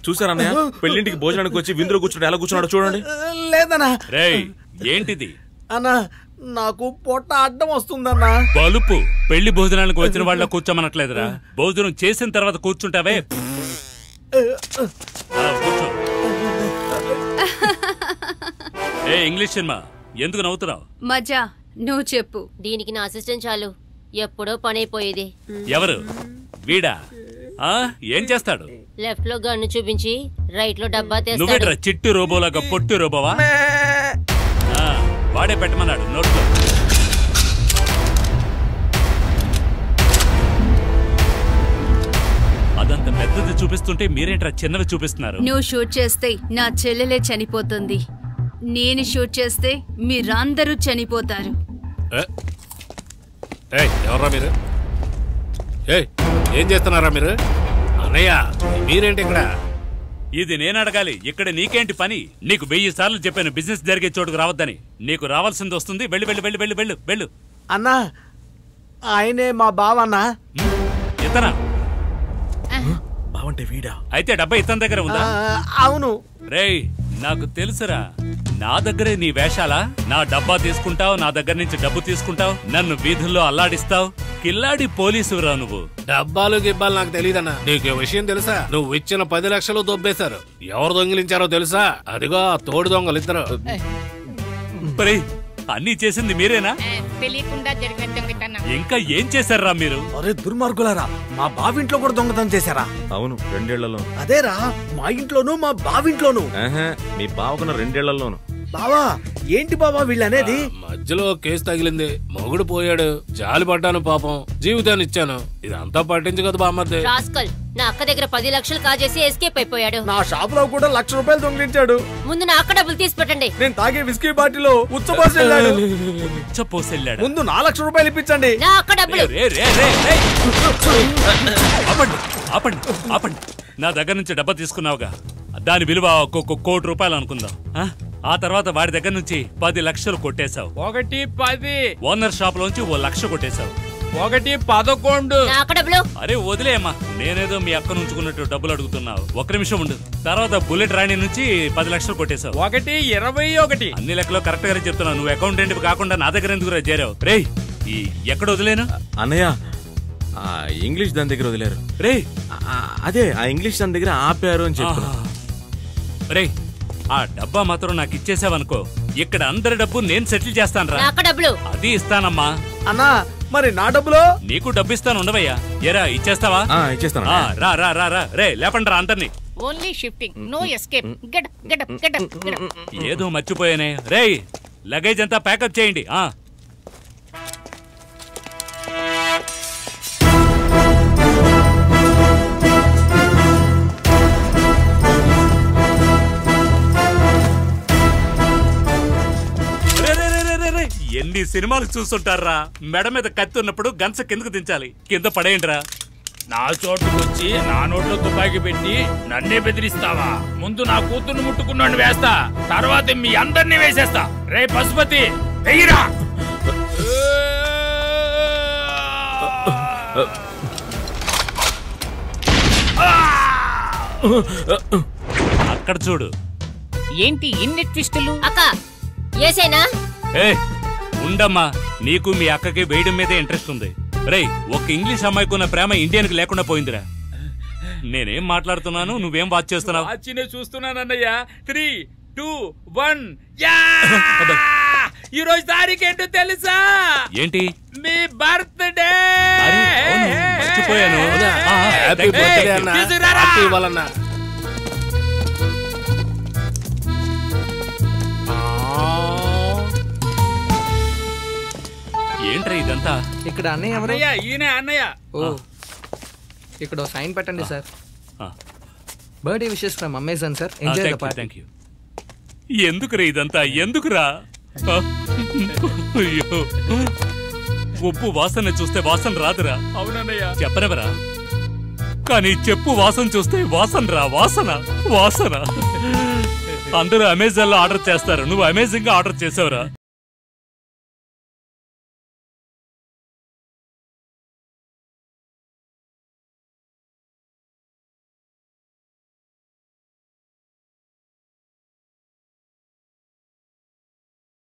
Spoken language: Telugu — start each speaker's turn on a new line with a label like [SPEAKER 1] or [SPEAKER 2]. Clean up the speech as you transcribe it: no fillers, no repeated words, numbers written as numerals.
[SPEAKER 1] చూసారా అన్నయ్య పెళ్లింటికి భోజనానికి వచ్చి విందులో కూర్చుంటే ఎలా కూర్చున్నాడో చూడండి.
[SPEAKER 2] లేదన్నా.
[SPEAKER 3] రేయ్ ఏంటిది
[SPEAKER 2] అన్నా నాకు పొట్ట అడ్డం వస్తుందన్నా.
[SPEAKER 3] బలుపు పెళ్లి భోజనానికి వచ్చిన వాళ్ళ కూర్చోమనట్లేదురా. భోజనం చేసిన తర్వాత కూర్చుంటావే. కూర్చో. ఏ ఇంగ్లీష్ సినిమా ఎందుకు నవ్వుతున్నావు?
[SPEAKER 4] మజా నువ్వు చెప్పు.
[SPEAKER 5] దీనికి నా అసిస్టెంట్ చాలు, ఎప్పుడో పని అయిపోయేది.
[SPEAKER 3] ఎవరు వీడా? ఏం చేస్తాడు?
[SPEAKER 5] లెఫ్ట్ లో గన్ను చూపించి రైట్ లో డబ్బా తెస్తాడు.
[SPEAKER 3] నువ్వేట్రా చిట్టు రోబోలాగా పొట్టు రోబోవా? వాడే పెట్టమన్నాడు నోట్లో. అదంత పెద్దది చూపిస్తుంటే మీరేంట్రా చిన్నవి చూపిస్తున్నారు?
[SPEAKER 4] నువ్వు షూట్ చేస్తే నా చెల్లెలే చనిపోతుంది, నేను షూట్ చేస్తే మీరందరూ చనిపోతారు.
[SPEAKER 6] ఎవర్రా మీరు? ఏం చేస్తున్నారా మీరు? అన్నయ్య మీరేంటి ఇక్కడ?
[SPEAKER 3] ఇది నేను అడగాలి, ఇక్కడ నీకేంటి పని? నీకు 1000 సార్లు చెప్పాను బిజినెస్ జరిగే చోటుకు రావద్దని. నీకు రావాల్సింది వస్తుంది. వెళ్ళు వెళ్ళు వెళ్ళు వెళ్ళు వెళ్ళు వెళ్ళు.
[SPEAKER 2] అన్నా ఆయనే మా బావన్నా.
[SPEAKER 3] ఇతనా?
[SPEAKER 1] బావంటే వీడా?
[SPEAKER 3] అయితే డబ్బా ఇతని దగ్గర ఉందా?
[SPEAKER 2] అవును.
[SPEAKER 3] రేయ్ నాకు తెలుసురా, నా దగ్గరే నీ వేషాలా? నా డబ్బా తీసుకుంటావు, నా దగ్గర నుంచి డబ్బు తీసుకుంటావు, నన్ను వీధుల్లో అల్లాడిస్తావు. కిల్లాడి పోలీసురా నువ్వు.
[SPEAKER 6] డబ్బాలు గిబ్బాలు నాకు తెలియదన్నా. నీకు విషయం తెలుసా? నువ్వు ఇచ్చిన 10 లక్షలు దొబ్బేశారు. ఎవరు దొంగిలించారో తెలుసా? అదిగో తోడు దొంగలిద్దరు.
[SPEAKER 3] అన్ని చేసింది మీరేనా?
[SPEAKER 7] తెలియకుండా జరిగిన దొంగతనం.
[SPEAKER 3] ఇంకా ఏం చేశారా మీరు?
[SPEAKER 2] అరే దుర్మార్గులారా, మా బావింట్లో కూడా దొంగతనం చేశారా?
[SPEAKER 1] అవును 2 ఏళ్లలో.
[SPEAKER 2] అదేరా, మా ఇంట్లోనూ మా బావింట్లోనూ.
[SPEAKER 1] మీ బావకున్న 2 ఏళ్లలోను.
[SPEAKER 2] బావా ఏంటి బావా వీళ్ళనేది?
[SPEAKER 6] మధ్యలో కేసు తగిలింది, మొగుడు పోయాడు, జాలి పడ్డాను పాపం, జీవితాన్ని ఇచ్చాను. ఇదంతా పట్టించు కదా బామ్మద్ది.
[SPEAKER 5] రాస్కల్ నా అక్క దగ్గర 10 లక్షలు కాజేసి ఎస్కేప్ అయిపోయాడు.
[SPEAKER 2] నా షాప్ లో కూడా 1,00,000 రూపాయలు దొంగిలించాడు.
[SPEAKER 5] ముందు నా అక్క డబ్బులు తీసి పెట్టండి.
[SPEAKER 2] నేను తాగే విస్కీ బాటిలో ఉచ్చపోసెళ్ళాడు. ముందు 4,00,000 రూపాయలు ఇప్పించండి.
[SPEAKER 5] నా అక్క డబ్బులు.
[SPEAKER 3] ఆపండి ఆపండి. నా దగ్గర నుంచి డబ్బా తీసుకున్నావుగా, దాని విలువ 1 కోటి రూపాయలు అనుకుందాం. ఆ తర్వాత వాడి దగ్గర నుంచి 10 లక్షలు కొట్టేశావు.
[SPEAKER 8] 1 10.
[SPEAKER 3] ఓనర్ షాప్ లోంచి 1,00,000 కొట్టేశావు.
[SPEAKER 8] 1 11.
[SPEAKER 5] నా అక్క డబ్బులు.
[SPEAKER 3] అరే వదిలేమ్మా, నేనేదో మీ అక్క నుంచుకున్నట్టు డబ్బులు అడుగుతున్నావు. 1 నిమిషం ఉండు. తర్వాత బుల్లెట్ రాణి నుంచి 10 లక్షలు కొట్టేశావు.
[SPEAKER 8] 1 21.
[SPEAKER 3] అన్ని లెక్కలో కరెక్ట్ గానే చెప్తున్నావు. నువ్వు అకౌంటెంట్ కాకుండా నా దగ్గర ఎందుకు చేరావు? రేయ్ ఎక్కడ వదిలేను?
[SPEAKER 1] అన్నయ్య ఇంగ్లీష్ దాని దగ్గర వదిలేరు.
[SPEAKER 3] రే
[SPEAKER 1] అదే ఆ ఇంగ్లీష్ దాని దగ్గర ఆపారు అని చెప్తున్నా.
[SPEAKER 3] రే ఆ డబ్బా మాత్రం నాకు ఇచ్చేసావనుకో, ఇక్కడ అందరి డబ్బు నేను సెటిల్ చేస్తాను రా. అది ఇస్తానమ్మా.
[SPEAKER 2] అన్నా మరి నా డబ్బులు?
[SPEAKER 3] నీకు డబ్బు ఇస్తాను, ఉండవయ్యా. ఎరా ఇచ్చేస్తావా?
[SPEAKER 1] ఇచ్చేస్తాను.
[SPEAKER 3] రా రా రా రా. రే లేపండి రా అందరినీ.
[SPEAKER 7] Only shifting, no escape. Get get get get.
[SPEAKER 3] ఏదో మర్చిపోయానే. రేయ్ లగేజ్ అంతా ప్యాకప్ చేయండి. ఎన్ని సినిమాలు చూస్తుంటారా? మెడ మీద కత్తి ఉన్నప్పుడు గన్స్ కిందకు దించాలి, కింద పడేయండిరా.
[SPEAKER 8] నా చోటుకు వచ్చి నా నోట్లో తుపాకీ పెట్టి నన్నే బెదిరిస్తావా? ముందు నా కూతుర్ని ముట్టుకున్నాను వేస్తా, తర్వాత మీ అందరినీ వేసేస్తా. రే పశుపతి వెయ్యిరా.
[SPEAKER 3] అక్కడ చూడు.
[SPEAKER 7] ఏంటి ఇన్ని ట్విస్టులు?
[SPEAKER 5] అక్క ఏసేనా?
[SPEAKER 3] ఉండమ్మా, నీకు మీ అక్కకి వేయడం మీదే ఇంట్రెస్ట్ ఉంది. రేయ్ ఒక ఇంగ్లీష్ అమ్మాయికి ఉన్న ప్రేమ ఇండియన్కి లేకుండా పోయిందిరా. నేనేం మాట్లాడుతున్నాను, నువ్వేం వాచ్ చేస్తున్నావు?
[SPEAKER 8] వాచినే చూస్తున్నానన్నయ్య. 3 2 1. ఈ రోజు తారీఖు ఏంటో తెలుసా?
[SPEAKER 3] ఏంటి?
[SPEAKER 8] మీ బర్త్డే.
[SPEAKER 3] మర్చిపోయాను. ఏంట్రా ఇదంతా?
[SPEAKER 9] ఇక్కడ అన్నయ్య ఎవరు?
[SPEAKER 8] ఈయన అన్నయ్య.
[SPEAKER 9] ఇక్కడ సైన్ పెట్టండి sir. Birthday wishes from Amazon sir. Enjoy the party.
[SPEAKER 3] Thank you. ఎందుకురా ఇదంతా? ఎందుకురా? అయ్యో ఉప్పు వాసన చూస్తే వాసన రాదురా.
[SPEAKER 8] అవునన్నయ్య.
[SPEAKER 3] చెప్పనవరా, కానీ చెప్పు వాసన చూస్తే వాసన రా. వాసన వాసన. అందరూ అమెజాన్ లో ఆర్డర్ చేస్తారు, నువ్వు అమేజింగ్ గా ఆర్డర్ చేసావురా.